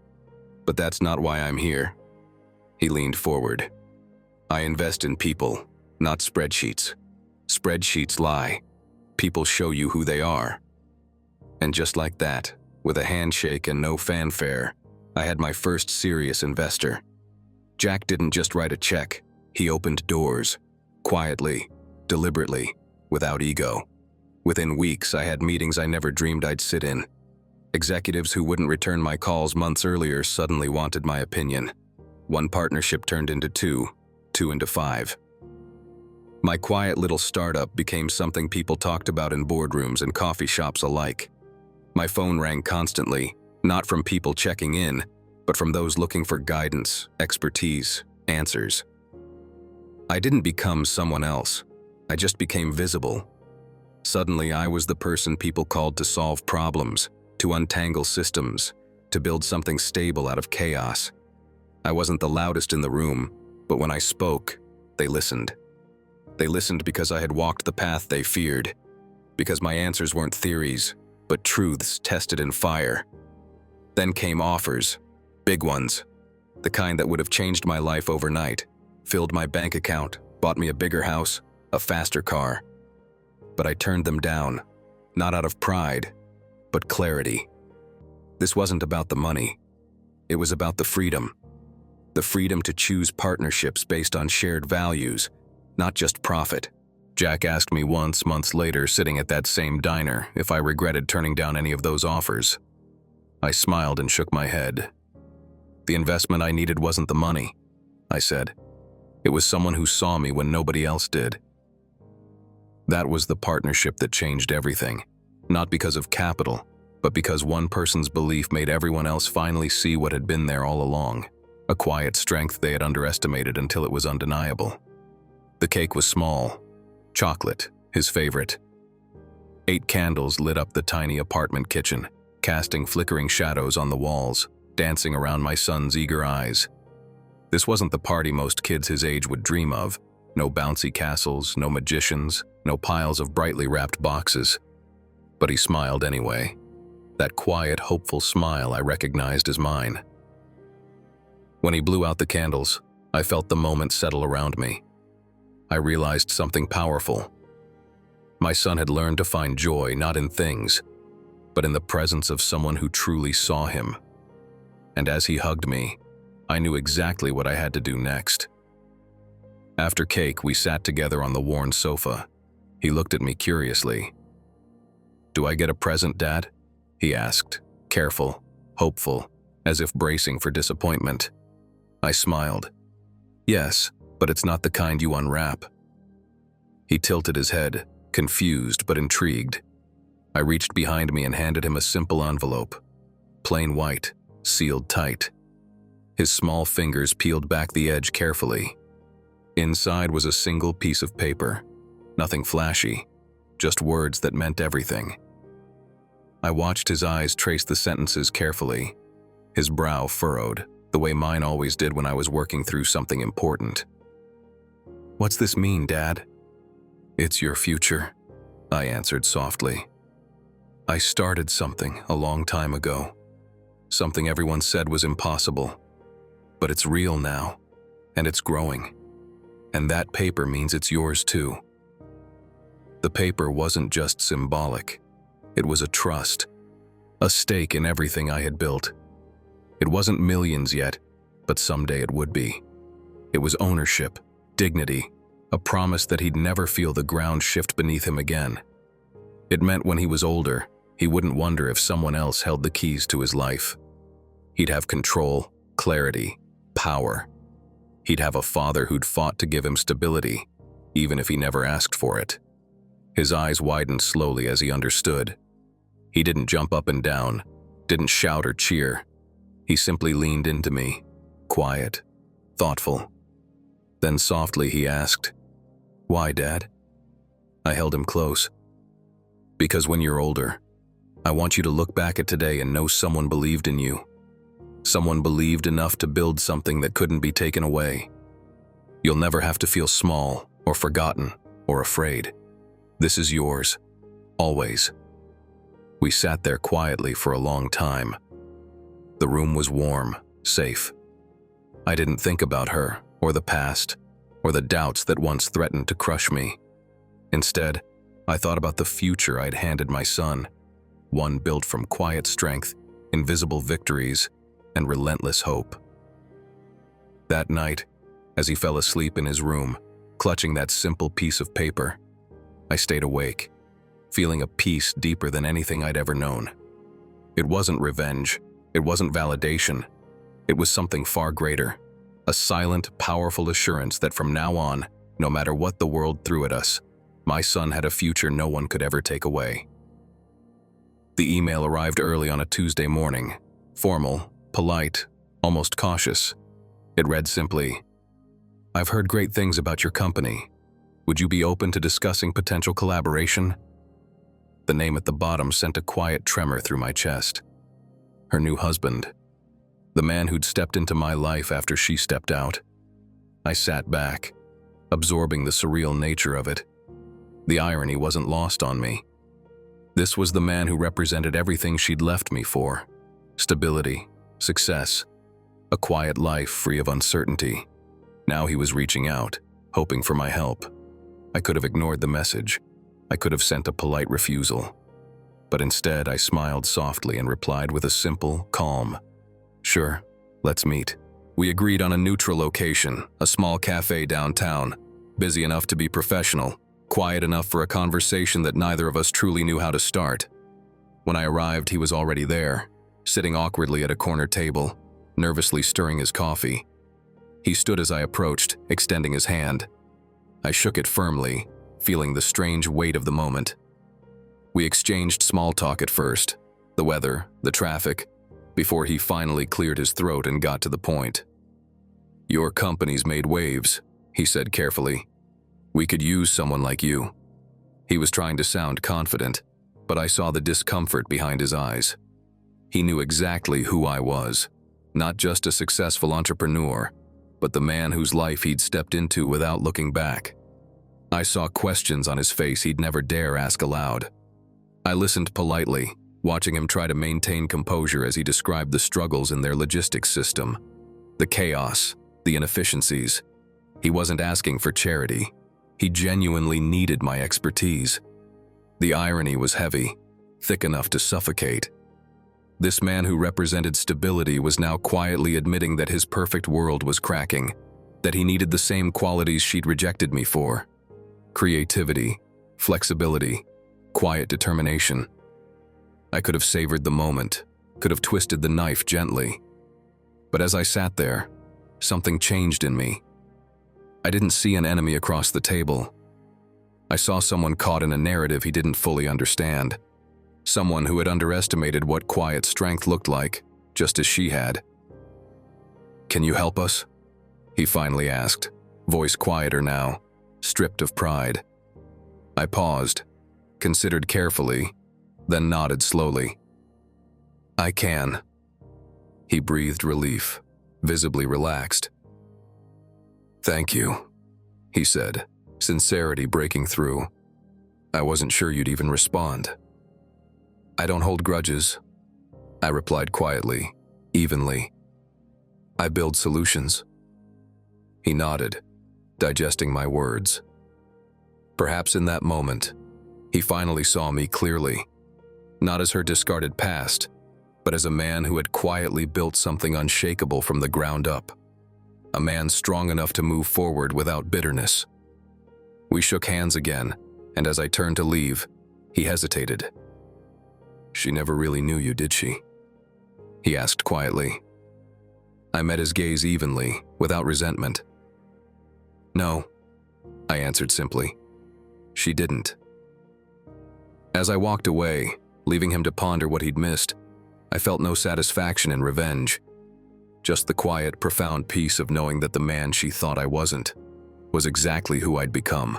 "But that's not why I'm here." He leaned forward. "I invest in people, not spreadsheets. Spreadsheets lie. People show you who they are." And just like that, with a handshake and no fanfare, I had my first serious investor. Jack didn't just write a check, he opened doors. Quietly, deliberately, without ego. Within weeks, I had meetings I never dreamed I'd sit in. Executives who wouldn't return my calls months earlier suddenly wanted my opinion. One partnership turned into two into five. My quiet little startup became something people talked about in boardrooms and coffee shops alike. My phone rang constantly, not from people checking in, but from those looking for guidance, expertise, answers. I didn't become someone else. I just became visible. Suddenly, I was the person people called to solve problems, to untangle systems, to build something stable out of chaos. I wasn't the loudest in the room, but when I spoke, they listened. They listened because I had walked the path they feared, because my answers weren't theories, but truths tested in fire. Then came offers, big ones, the kind that would have changed my life overnight, filled my bank account, bought me a bigger house, a faster car. But I turned them down, not out of pride, but clarity. This wasn't about the money. It was about the freedom. The freedom to choose partnerships based on shared values, not just profit. Jack asked me once, months later, sitting at that same diner, if I regretted turning down any of those offers. I smiled and shook my head. The investment I needed wasn't the money, I said. It was someone who saw me when nobody else did. That was the partnership that changed everything, not because of capital, but because one person's belief made everyone else finally see what had been there all along, a quiet strength they had underestimated until it was undeniable. The cake was small, chocolate, his favorite. 8 candles lit up the tiny apartment kitchen, casting flickering shadows on the walls, dancing around my son's eager eyes. This wasn't the party most kids his age would dream of. No bouncy castles, no magicians, no piles of brightly wrapped boxes. But he smiled anyway. That quiet, hopeful smile I recognized as mine. When he blew out the candles, I felt the moment settle around me. I realized something powerful. My son had learned to find joy not in things, but in the presence of someone who truly saw him. And as he hugged me, I knew exactly what I had to do next. After cake, we sat together on the worn sofa. He looked at me curiously. "Do I get a present, Dad?" he asked, careful, hopeful, as if bracing for disappointment. I smiled. "Yes, but it's not the kind you unwrap." He tilted his head, confused but intrigued. I reached behind me and handed him a simple envelope. Plain white, sealed tight. His small fingers peeled back the edge carefully. Inside was a single piece of paper. Nothing flashy, just words that meant everything. I watched his eyes trace the sentences carefully. His brow furrowed, the way mine always did when I was working through something important. "What's this mean, Dad?" "It's your future," I answered softly. "I started something a long time ago. Something everyone said was impossible. But it's real now, and it's growing. And that paper means it's yours too." The paper wasn't just symbolic. It was a trust, a stake in everything I had built. It wasn't millions yet, but someday it would be. It was ownership, dignity, a promise that he'd never feel the ground shift beneath him again. It meant when he was older, he wouldn't wonder if someone else held the keys to his life. He'd have control, clarity, power. He'd have a father who'd fought to give him stability, even if he never asked for it. His eyes widened slowly as he understood. He didn't jump up and down, didn't shout or cheer. He simply leaned into me, quiet, thoughtful. Then softly he asked, "Why, Dad?" I held him close. "Because when you're older, I want you to look back at today and know someone believed in you. Someone believed enough to build something that couldn't be taken away. You'll never have to feel small or forgotten or afraid. This is yours, always." We sat there quietly for a long time. The room was warm, safe. I didn't think about her, or the past, or the doubts that once threatened to crush me. Instead, I thought about the future I'd handed my son, one built from quiet strength, invisible victories, and relentless hope. That night, as he fell asleep in his room, clutching that simple piece of paper, I stayed awake, feeling a peace deeper than anything I'd ever known. It wasn't revenge, it wasn't validation, it was something far greater, a silent, powerful assurance that from now on, no matter what the world threw at us, my son had a future no one could ever take away. The email arrived early on a Tuesday morning, formal, polite, almost cautious. It read simply, "I've heard great things about your company. Would you be open to discussing potential collaboration?" The name at the bottom sent a quiet tremor through my chest. Her new husband. The man who'd stepped into my life after she stepped out. I sat back, absorbing the surreal nature of it. The irony wasn't lost on me. This was the man who represented everything she'd left me for. Stability, success, a quiet life free of uncertainty. Now he was reaching out, hoping for my help. I could have ignored the message. I could have sent a polite refusal. But instead, I smiled softly and replied with a simple, calm, "Sure, let's meet." We agreed on a neutral location, a small cafe downtown, busy enough to be professional, quiet enough for a conversation that neither of us truly knew how to start. When I arrived, he was already there, sitting awkwardly at a corner table, nervously stirring his coffee. He stood as I approached, extending his hand. I shook it firmly, feeling the strange weight of the moment. We exchanged small talk at first, the weather, the traffic, before he finally cleared his throat and got to the point. "Your company's made waves," he said carefully. "We could use someone like you." He was trying to sound confident, but I saw the discomfort behind his eyes. He knew exactly who I was, not just a successful entrepreneur, but the man whose life he'd stepped into without looking back. I saw questions on his face he'd never dare ask aloud. I listened politely, watching him try to maintain composure as he described the struggles in their logistics system, the chaos, the inefficiencies. He wasn't asking for charity. He genuinely needed my expertise. The irony was heavy, thick enough to suffocate. This man who represented stability was now quietly admitting that his perfect world was cracking, that he needed the same qualities she'd rejected me for. Creativity, flexibility, quiet determination. I could have savored the moment, could have twisted the knife gently. But as I sat there, something changed in me. I didn't see an enemy across the table. I saw someone caught in a narrative he didn't fully understand. Someone who had underestimated what quiet strength looked like, just as she had. "Can you help us?" he finally asked, voice quieter now, stripped of pride. I paused, considered carefully, then nodded slowly. "I can." He breathed relief, visibly relaxed. "Thank you," he said, sincerity breaking through. "I wasn't sure you'd even respond." "I don't hold grudges," I replied quietly, evenly. "I build solutions." He nodded, digesting my words. Perhaps in that moment, he finally saw me clearly, not as her discarded past, but as a man who had quietly built something unshakable from the ground up. A man strong enough to move forward without bitterness. We shook hands again, and as I turned to leave, he hesitated. "She never really knew you, did she?" he asked quietly. I met his gaze evenly, without resentment. "No," I answered simply. "She didn't." As I walked away, leaving him to ponder what he'd missed, I felt no satisfaction in revenge. Just the quiet, profound peace of knowing that the man she thought I wasn't was exactly who I'd become.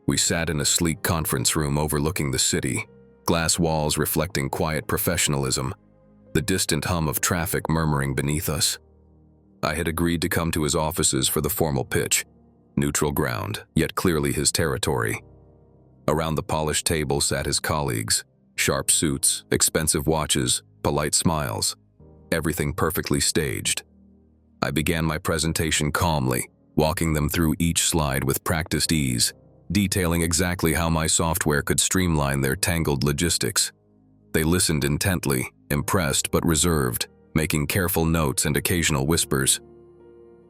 We sat in a sleek conference room overlooking the city, glass walls reflecting quiet professionalism, the distant hum of traffic murmuring beneath us. I had agreed to come to his offices for the formal pitch, neutral ground, yet clearly his territory. Around the polished table sat his colleagues, sharp suits, expensive watches, polite smiles, everything perfectly staged. I began my presentation calmly, walking them through each slide with practiced ease, detailing exactly how my software could streamline their tangled logistics. They listened intently, impressed but reserved, making careful notes and occasional whispers.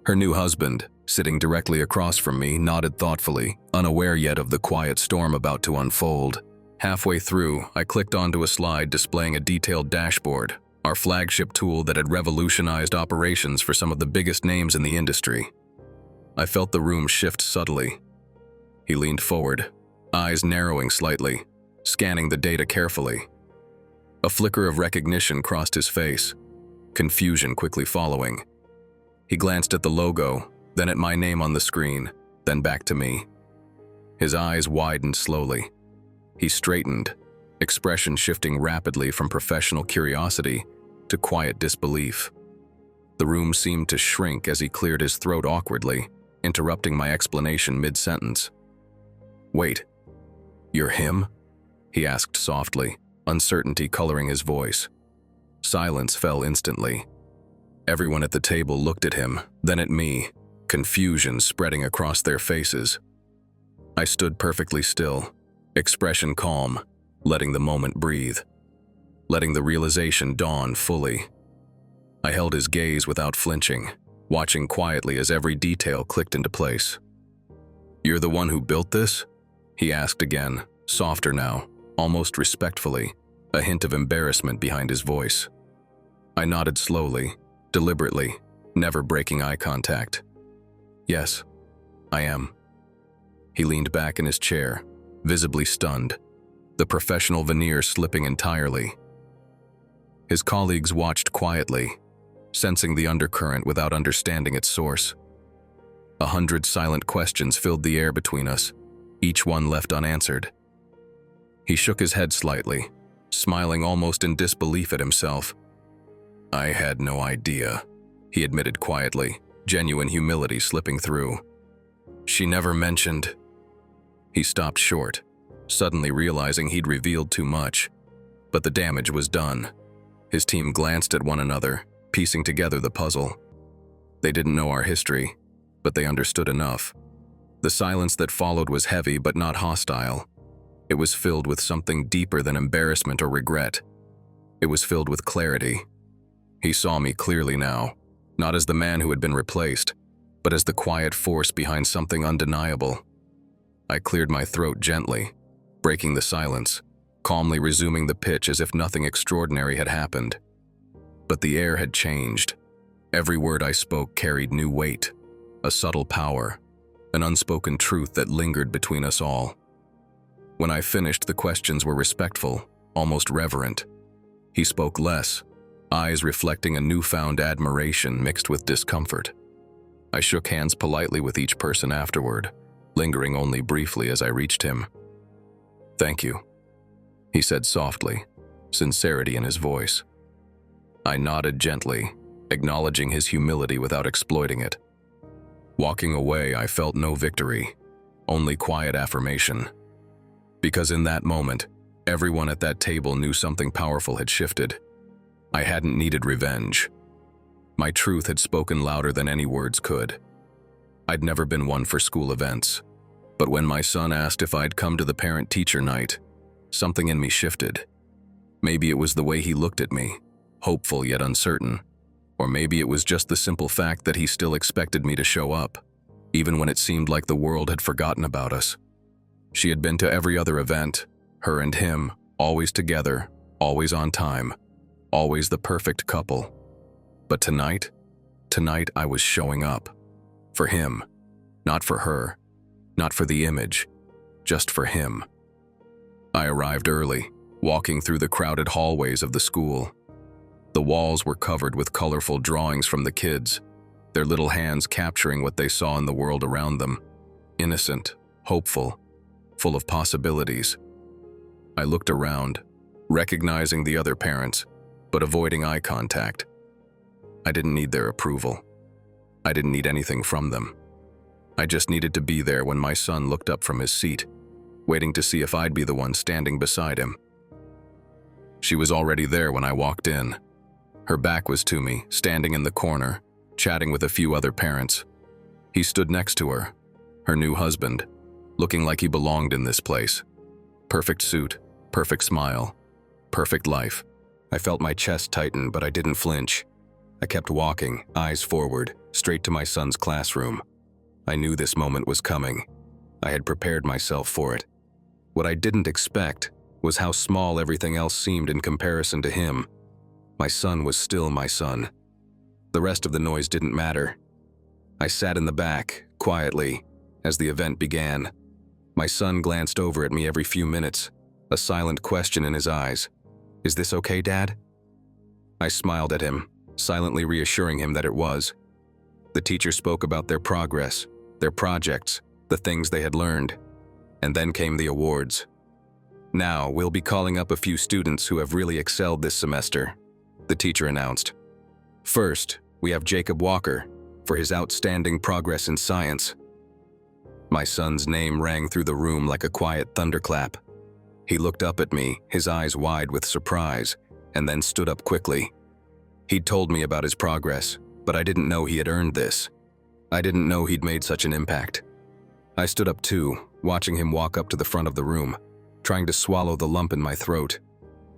Her new husband, sitting directly across from me, nodded thoughtfully, unaware yet of the quiet storm about to unfold. Halfway through, I clicked onto a slide displaying a detailed dashboard, our flagship tool that had revolutionized operations for some of the biggest names in the industry. I felt the room shift subtly. He leaned forward, eyes narrowing slightly, scanning the data carefully. A flicker of recognition crossed his face, confusion quickly following. He glanced at the logo, then at my name on the screen, then back to me. His eyes widened slowly. He straightened, expression shifting rapidly from professional curiosity to quiet disbelief. The room seemed to shrink as he cleared his throat awkwardly, interrupting my explanation mid-sentence. "Wait, you're him?" he asked softly, uncertainty coloring his voice. Silence fell instantly. Everyone at the table looked at him, then at me, confusion spreading across their faces. I stood perfectly still, expression calm, letting the moment breathe, letting the realization dawn fully. I held his gaze without flinching, watching quietly as every detail clicked into place. "You're the one who built this?" he asked again, softer now, almost respectfully, a hint of embarrassment behind his voice. I nodded slowly, deliberately, never breaking eye contact. "Yes, I am." He leaned back in his chair, visibly stunned, the professional veneer slipping entirely. His colleagues watched quietly, sensing the undercurrent without understanding its source. 100 silent questions filled the air between us, each one left unanswered. He shook his head slightly, smiling almost in disbelief at himself. "I had no idea," he admitted quietly, genuine humility slipping through. "She never mentioned—" He stopped short, suddenly realizing he'd revealed too much. But the damage was done. His team glanced at one another, piecing together the puzzle. They didn't know our history, but they understood enough. The silence that followed was heavy but not hostile. It was filled with something deeper than embarrassment or regret. It was filled with clarity. He saw me clearly now, not as the man who had been replaced, but as the quiet force behind something undeniable. I cleared my throat gently, breaking the silence, calmly resuming the pitch as if nothing extraordinary had happened. But the air had changed. Every word I spoke carried new weight, a subtle power, an unspoken truth that lingered between us all. When I finished, the questions were respectful, almost reverent. He spoke less, eyes reflecting a newfound admiration mixed with discomfort. I shook hands politely with each person afterward, lingering only briefly as I reached him. "Thank you," he said softly, sincerity in his voice. I nodded gently, acknowledging his humility without exploiting it. Walking away, I felt no victory, only quiet affirmation. Because in that moment, everyone at that table knew something powerful had shifted. I hadn't needed revenge. My truth had spoken louder than any words could. I'd never been one for school events, but when my son asked if I'd come to the parent-teacher night, something in me shifted. Maybe it was the way he looked at me, hopeful yet uncertain, or maybe it was just the simple fact that he still expected me to show up, even when it seemed like the world had forgotten about us. She had been to every other event, her and him, always together, always on time, always the perfect couple. But tonight I was showing up. For him, not for her, not for the image, just for him. I arrived early, walking through the crowded hallways of the school. The walls were covered with colorful drawings from the kids, their little hands capturing what they saw in the world around them. Innocent, hopeful, full of possibilities. I looked around, recognizing the other parents, but avoiding eye contact. I didn't need their approval. I didn't need anything from them. I just needed to be there when my son looked up from his seat, waiting to see if I'd be the one standing beside him. She was already there when I walked in. Her back was to me, standing in the corner, chatting with a few other parents. He stood next to her, her new husband, looking like he belonged in this place. Perfect suit, perfect smile, perfect life. I felt my chest tighten, but I didn't flinch. I kept walking, eyes forward, straight to my son's classroom. I knew this moment was coming. I had prepared myself for it. What I didn't expect was how small everything else seemed in comparison to him. My son was still my son. The rest of the noise didn't matter. I sat in the back, quietly, as the event began. My son glanced over at me every few minutes, a silent question in his eyes. "Is this okay, Dad?" I smiled at him, silently reassuring him that it was. The teacher spoke about their progress, their projects, the things they had learned. And then came the awards. "Now, we'll be calling up a few students who have really excelled this semester," the teacher announced. "First, we have Jacob Walker for his outstanding progress in science." My son's name rang through the room like a quiet thunderclap. He looked up at me, his eyes wide with surprise, and then stood up quickly. He'd told me about his progress, but I didn't know he had earned this. I didn't know he'd made such an impact. I stood up too, watching him walk up to the front of the room, trying to swallow the lump in my throat.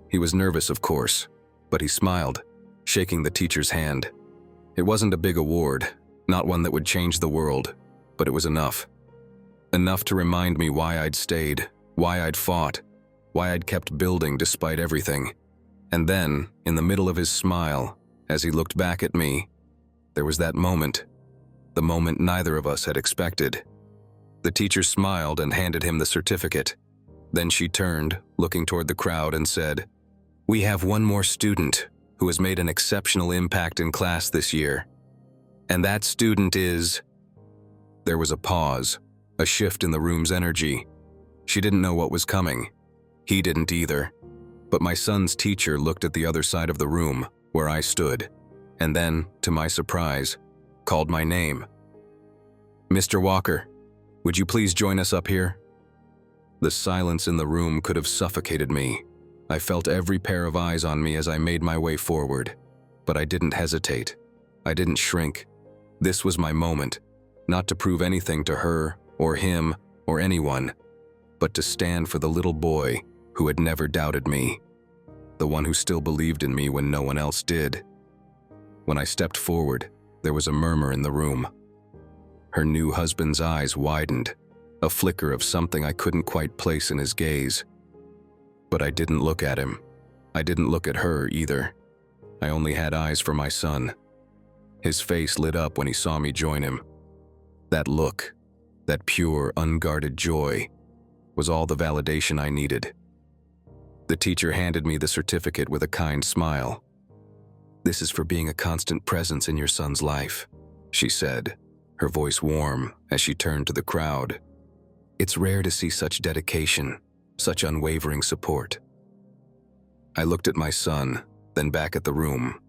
He was nervous, of course, but he smiled, shaking the teacher's hand. It wasn't a big award, not one that would change the world, but it was enough. Enough to remind me why I'd stayed, why I'd fought, why I'd kept building despite everything. And then, in the middle of his smile, as he looked back at me, there was that moment, the moment neither of us had expected. The teacher smiled and handed him the certificate. Then she turned, looking toward the crowd, and said, "We have one more student who has made an exceptional impact in class this year. And that student is..." There was a pause, a shift in the room's energy. She didn't know what was coming. He didn't either. But my son's teacher looked at the other side of the room, where I stood, and then, to my surprise, called my name. "Mr. Walker, would you please join us up here?" The silence in the room could have suffocated me. I felt every pair of eyes on me as I made my way forward. But I didn't hesitate. I didn't shrink. This was my moment, not to prove anything to her, or him, or anyone, but to stand for the little boy who had never doubted me, the one who still believed in me when no one else did. When I stepped forward, there was a murmur in the room. Her new husband's eyes widened, a flicker of something I couldn't quite place in his gaze. But I didn't look at him. I didn't look at her either. I only had eyes for my son. His face lit up when he saw me join him. That look, that pure, unguarded joy, was all the validation I needed. The teacher handed me the certificate with a kind smile. "This is for being a constant presence in your son's life," she said, her voice warm as she turned to the crowd. "It's rare to see such dedication, such unwavering support." I looked at my son, then back at the room.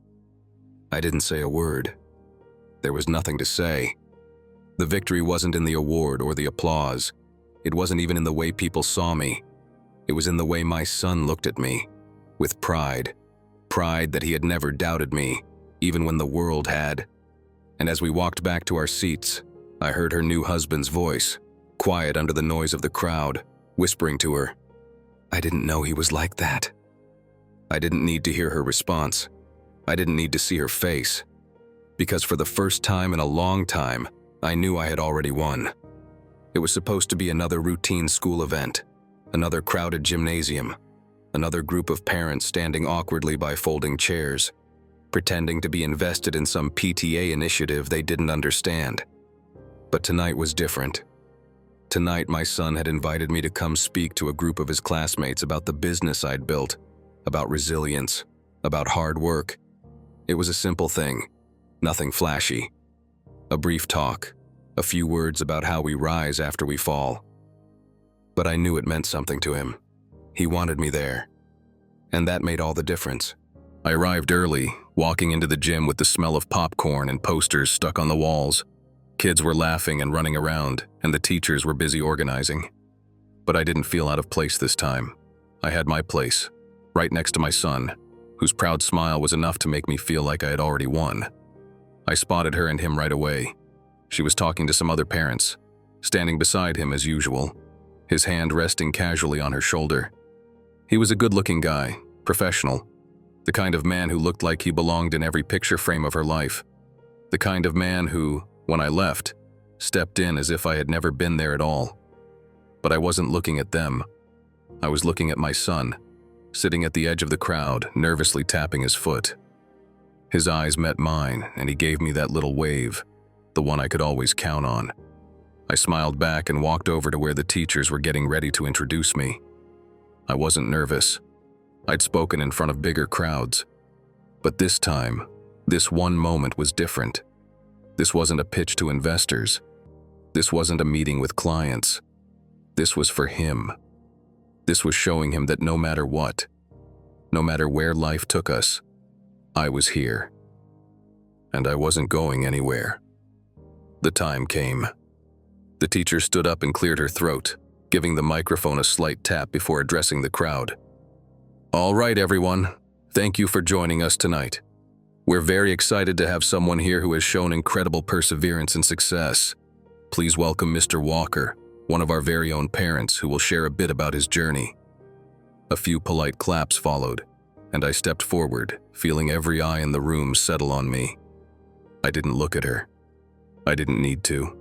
I didn't say a word. There was nothing to say. The victory wasn't in the award or the applause. It wasn't even in the way people saw me. It was in the way my son looked at me, with pride. Pride that he had never doubted me, even when the world had. And as we walked back to our seats, I heard her new husband's voice, quiet under the noise of the crowd, whispering to her, "I didn't know he was like that." I didn't need to hear her response. I didn't need to see her face. Because for the first time in a long time, I knew I had already won. It was supposed to be another routine school event, another crowded gymnasium, another group of parents standing awkwardly by folding chairs, pretending to be invested in some PTA initiative they didn't understand. But tonight was different. Tonight, my son had invited me to come speak to a group of his classmates about the business I'd built, about resilience, about hard work. It was a simple thing, nothing flashy. A brief talk, a few words about how we rise after we fall. But I knew it meant something to him. He wanted me there. And that made all the difference. I arrived early, walking into the gym with the smell of popcorn and posters stuck on the walls. Kids were laughing and running around, and the teachers were busy organizing. But I didn't feel out of place this time. I had my place, right next to my son, whose proud smile was enough to make me feel like I had already won. I spotted her and him right away. She was talking to some other parents, standing beside him as usual, his hand resting casually on her shoulder. He was a good-looking guy, professional, the kind of man who looked like he belonged in every picture frame of her life, the kind of man who, when I left, stepped in as if I had never been there at all. But I wasn't looking at them. I was looking at my son, sitting at the edge of the crowd, nervously tapping his foot. His eyes met mine, and he gave me that little wave, the one I could always count on. I smiled back and walked over to where the teachers were getting ready to introduce me. I wasn't nervous. I'd spoken in front of bigger crowds. But this time, this one moment was different. This wasn't a pitch to investors. This wasn't a meeting with clients. This was for him. This was showing him that no matter what, no matter where life took us, I was here. And I wasn't going anywhere. The time came. The teacher stood up and cleared her throat, giving the microphone a slight tap before addressing the crowd. "All right, everyone. Thank you for joining us tonight. We're very excited to have someone here who has shown incredible perseverance and success. Please welcome Mr. Walker, one of our very own parents, who will share a bit about his journey." A few polite claps followed, and I stepped forward, feeling every eye in the room settle on me. I didn't look at her. I didn't need to.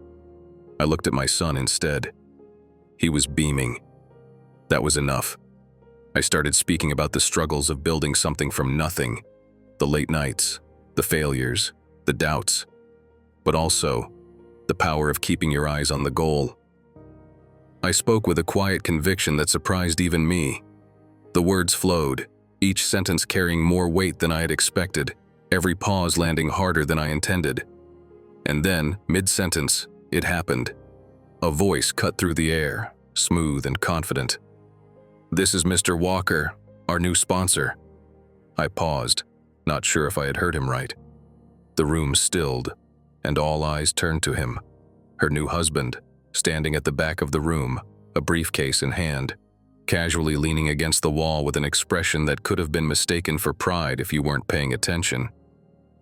I looked at my son instead. He was beaming. That was enough. I started speaking about the struggles of building something from nothing, the late nights, the failures, the doubts, but also the power of keeping your eyes on the goal. I spoke with a quiet conviction that surprised even me. The words flowed, each sentence carrying more weight than I had expected, every pause landing harder than I intended. And then, mid-sentence, it happened. A voice cut through the air, smooth and confident. "This is Mr. Walker, our new sponsor." I paused, not sure if I had heard him right. The room stilled, and all eyes turned to him, her new husband, standing at the back of the room, a briefcase in hand, casually leaning against the wall with an expression that could have been mistaken for pride if you weren't paying attention.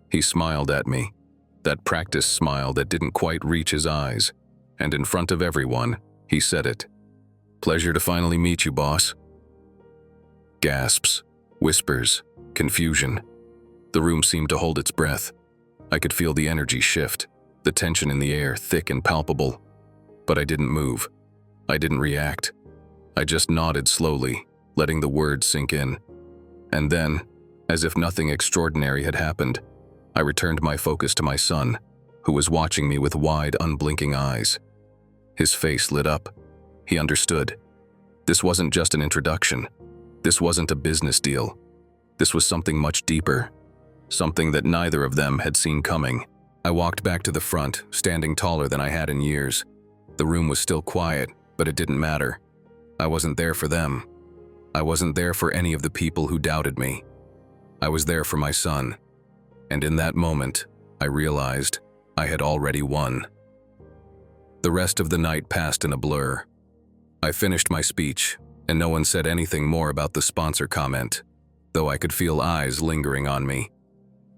He smiled at me, that practiced smile that didn't quite reach his eyes, and in front of everyone, he said it. "Pleasure to finally meet you, boss." Gasps, whispers, confusion. The room seemed to hold its breath. I could feel the energy shift, the tension in the air thick and palpable. But I didn't move. I didn't react. I just nodded slowly, letting the words sink in. And then, as if nothing extraordinary had happened, I returned my focus to my son, who was watching me with wide, unblinking eyes. His face lit up. He understood. This wasn't just an introduction. This wasn't a business deal. This was something much deeper. something that neither of them had seen coming. I walked back to the front, standing taller than I had in years. The room was still quiet, but it didn't matter. I wasn't there for them. I wasn't there for any of the people who doubted me. I was there for my son. And in that moment, I realized I had already won. The rest of the night passed in a blur. I finished my speech, and no one said anything more about the sponsor comment, though I could feel eyes lingering on me.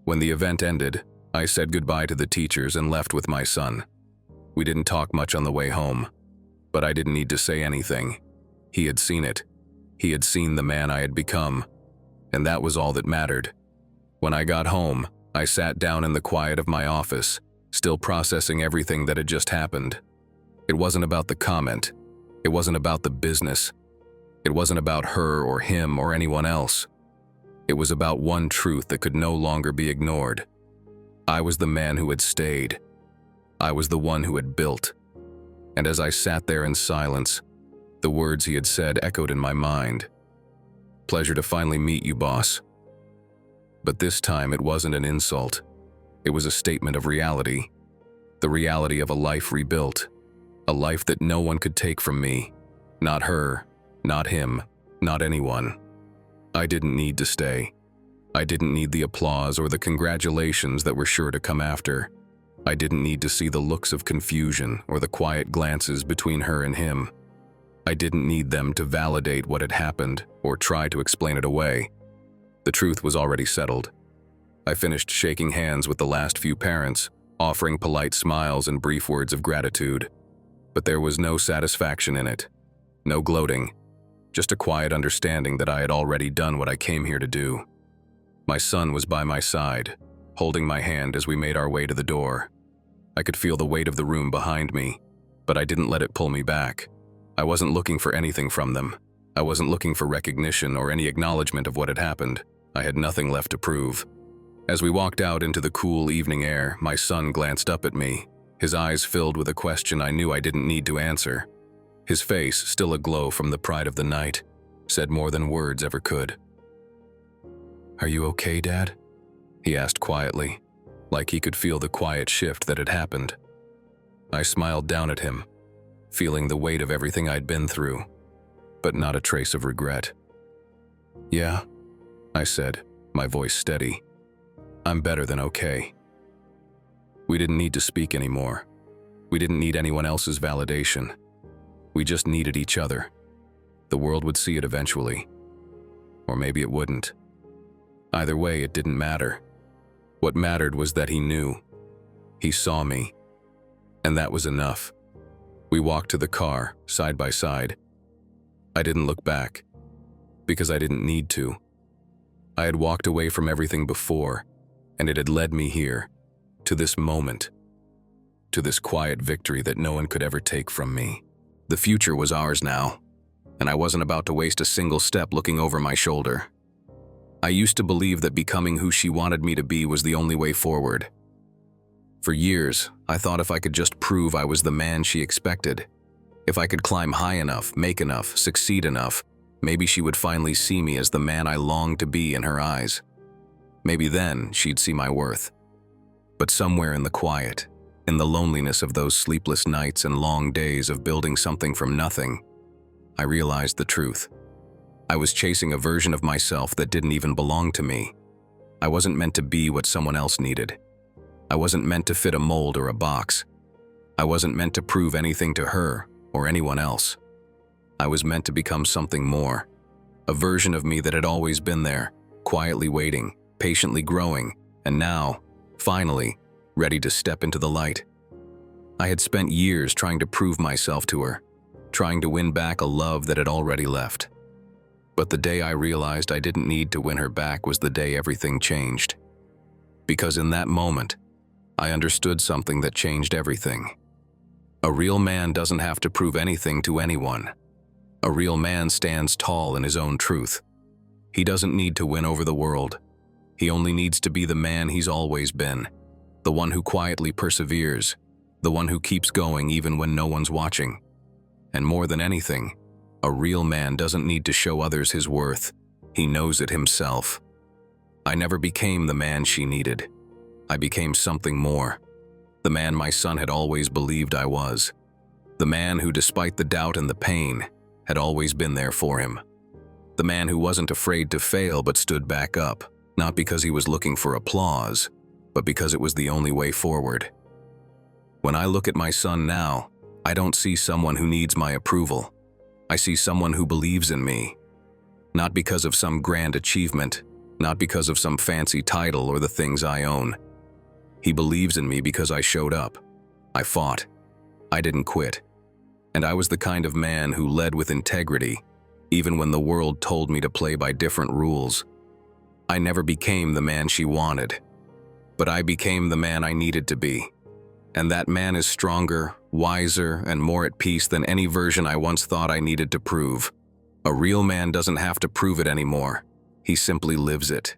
When the event ended, I said goodbye to the teachers and left with my son. We didn't talk much on the way home, but I didn't need to say anything. He had seen it. He had seen the man I had become, and that was all that mattered. When I got home, I sat down in the quiet of my office, still processing everything that had just happened. It wasn't about the comment. It wasn't about the business. It wasn't about her or him or anyone else. It was about one truth that could no longer be ignored. I was the man who had stayed. I was the one who had built. And as I sat there in silence, the words he had said echoed in my mind. "Pleasure to finally meet you, boss." But this time it wasn't an insult. It was a statement of reality. The reality of a life rebuilt. A life that no one could take from me. Not her, not him, not anyone. I didn't need to stay. I didn't need the applause or the congratulations that were sure to come after. I didn't need to see the looks of confusion or the quiet glances between her and him. I didn't need them to validate what had happened or try to explain it away. The truth was already settled. I finished shaking hands with the last few parents, offering polite smiles and brief words of gratitude. But there was no satisfaction in it, no gloating, just a quiet understanding that I had already done what I came here to do. My son was by my side, holding my hand as we made our way to the door. I could feel the weight of the room behind me, but I didn't let it pull me back. I wasn't looking for anything from them. I wasn't looking for recognition or any acknowledgement of what had happened. I had nothing left to prove. As we walked out into the cool evening air, my son glanced up at me, his eyes filled with a question I knew I didn't need to answer. His face, still aglow from the pride of the night, said more than words ever could. "Are you okay, Dad?" he asked quietly, like he could feel the quiet shift that had happened. I smiled down at him, feeling the weight of everything I'd been through, but not a trace of regret. "Yeah," I said, my voice steady. "I'm better than okay." We didn't need to speak anymore. We didn't need anyone else's validation. We just needed each other. The world would see it eventually. Or maybe it wouldn't. Either way, it didn't matter. What mattered was that he knew. He saw me. And that was enough. We walked to the car, side by side. I didn't look back, because I didn't need to. I had walked away from everything before, and it had led me here, to this moment, to this quiet victory that no one could ever take from me. The future was ours now, and I wasn't about to waste a single step looking over my shoulder. I used to believe that becoming who she wanted me to be was the only way forward. For years, I thought if I could just prove I was the man she expected, if I could climb high enough, make enough, succeed enough, maybe she would finally see me as the man I longed to be in her eyes. Maybe then she'd see my worth. But somewhere in the quiet, in the loneliness of those sleepless nights and long days of building something from nothing, I realized the truth. I was chasing a version of myself that didn't even belong to me. I wasn't meant to be what someone else needed. I wasn't meant to fit a mold or a box. I wasn't meant to prove anything to her or anyone else. I was meant to become something more, a version of me that had always been there, quietly waiting, patiently growing, and now, finally, ready to step into the light. I had spent years trying to prove myself to her, trying to win back a love that had already left. But the day I realized I didn't need to win her back was the day everything changed. Because in that moment, I understood something that changed everything. A real man doesn't have to prove anything to anyone. A real man stands tall in his own truth. He doesn't need to win over the world. He only needs to be the man he's always been, the one who quietly perseveres, the one who keeps going even when no one's watching. And more than anything, a real man doesn't need to show others his worth. He knows it himself. I never became the man she needed. I became something more. The man my son had always believed I was. The man who, despite the doubt and the pain, had always been there for him. The man who wasn't afraid to fail but stood back up, not because he was looking for applause, but because it was the only way forward. When I look at my son now, I don't see someone who needs my approval. I see someone who believes in me. Not because of some grand achievement, not because of some fancy title or the things I own. He believes in me because I showed up. I fought. I didn't quit. And I was the kind of man who led with integrity, even when the world told me to play by different rules. I never became the man she wanted, but I became the man I needed to be. And that man is stronger, wiser, and more at peace than any version I once thought I needed to prove. A real man doesn't have to prove it anymore. He simply lives it.